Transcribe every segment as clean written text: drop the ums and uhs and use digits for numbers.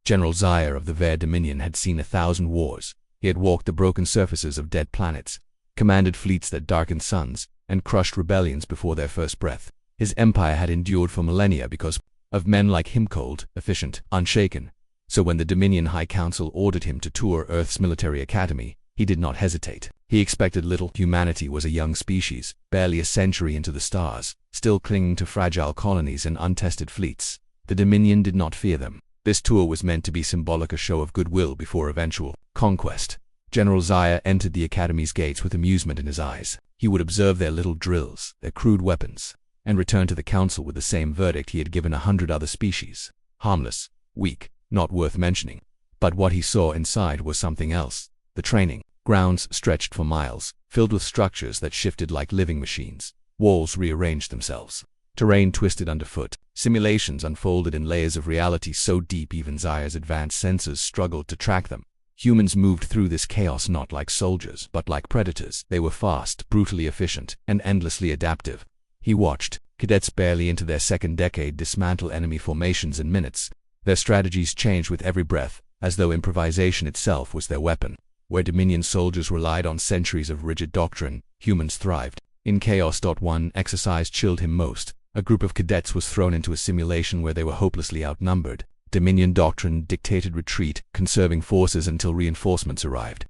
General Zaya of the Ver Dominion had seen 1,000 wars. He had walked the broken surfaces of dead planets, commanded fleets that darkened suns, and crushed rebellions before their first breath. His empire had endured for millennia because of men like him, cold, efficient, unshaken. So when the Dominion High Council ordered him to tour Earth's military academy, he did not hesitate. He expected little. Humanity was a young species, barely a century into the stars, still clinging to fragile colonies and untested fleets. The Dominion did not fear them. This tour was meant to be symbolic, a show of goodwill before eventual conquest. General Zaya entered the academy's gates with amusement in his eyes. He would observe their little drills, their crude weapons, and return to the council with the same verdict he had given 100 other species: harmless, weak, not worth mentioning. But what he saw inside was something else. The training grounds stretched for miles, filled with structures that shifted like living machines. Walls rearranged themselves. Terrain twisted underfoot. Simulations unfolded in layers of reality so deep even Zaya's advanced sensors struggled to track them. Humans moved through this chaos not like soldiers, but like predators. They were fast, brutally efficient, and endlessly adaptive. He watched cadets barely into their second decade dismantle enemy formations in minutes. Their strategies changed with every breath, as though improvisation itself was their weapon. Where Dominion soldiers relied on centuries of rigid doctrine, humans thrived in chaos. One exercise chilled him most. A group of cadets was thrown into a simulation where they were hopelessly outnumbered. Dominion doctrine dictated retreat, conserving forces until reinforcements arrived.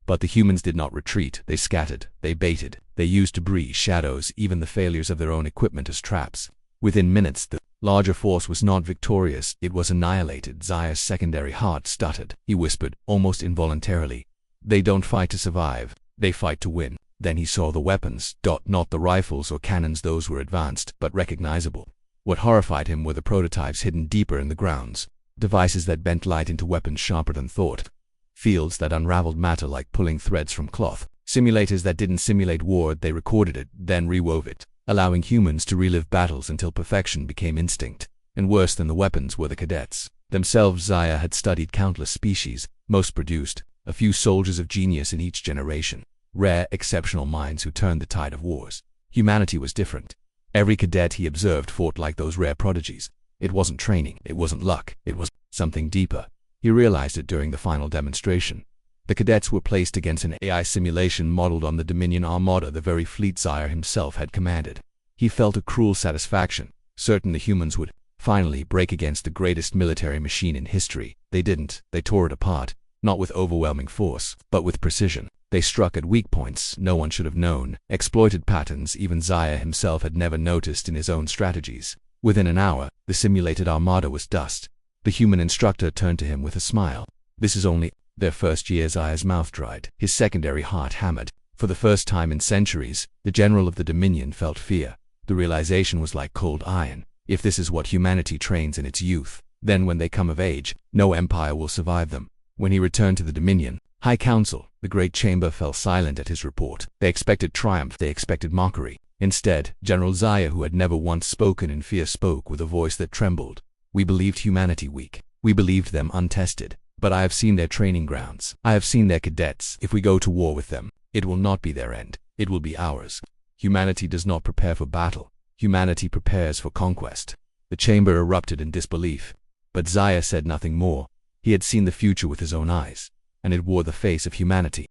But the humans did not retreat. They scattered, they baited, they used debris, shadows, even the failures of their own equipment as traps. Within minutes, the larger force was not victorious, it was annihilated. Zaya's secondary heart stuttered. He whispered, almost involuntarily, "They don't fight to survive, they fight to win." Then he saw the weapons. Not the rifles or cannons, those were advanced, but recognizable. What horrified him were the prototypes hidden deeper in the grounds. Devices that bent light into weapons sharper than thought. Fields that unraveled matter like pulling threads from cloth. Simulators that didn't simulate war, they recorded it, then rewove it, allowing humans to relive battles until perfection became instinct. And worse than the weapons were the cadets themselves. Zaya had studied countless species, most produced, a few soldiers of genius in each generation. Rare, exceptional minds who turned the tide of wars. Humanity was different. Every cadet he observed fought like those rare prodigies. It wasn't training, it wasn't luck, it was something deeper. He realized it during the final demonstration. The cadets were placed against an AI simulation modeled on the Dominion Armada, the very fleet Zaya himself had commanded. He felt a cruel satisfaction, certain the humans would finally break against the greatest military machine in history. They didn't. They tore it apart, not with overwhelming force, but with precision. They struck at weak points no one should have known, exploited patterns even Zaya himself had never noticed in his own strategies. Within an hour, the simulated armada was dust. The human instructor turned to him with a smile. "This is only their first year." Zaya's mouth dried. His secondary heart hammered. For the first time in centuries, the general of the Dominion felt fear. The realization was like cold iron. If this is what humanity trains in its youth, then when they come of age, no empire will survive them. When he returned to the Dominion High Council, the great chamber fell silent at his report. They expected triumph, they expected mockery. Instead, General Zaya, who had never once spoken in fear, spoke with a voice that trembled. "We believed humanity weak. We believed them untested. But I have seen their training grounds. I have seen their cadets. If we go to war with them, it will not be their end. It will be ours. Humanity does not prepare for battle. Humanity prepares for conquest." The chamber erupted in disbelief. But Zaya said nothing more. He had seen the future with his own eyes, and it wore the face of humanity.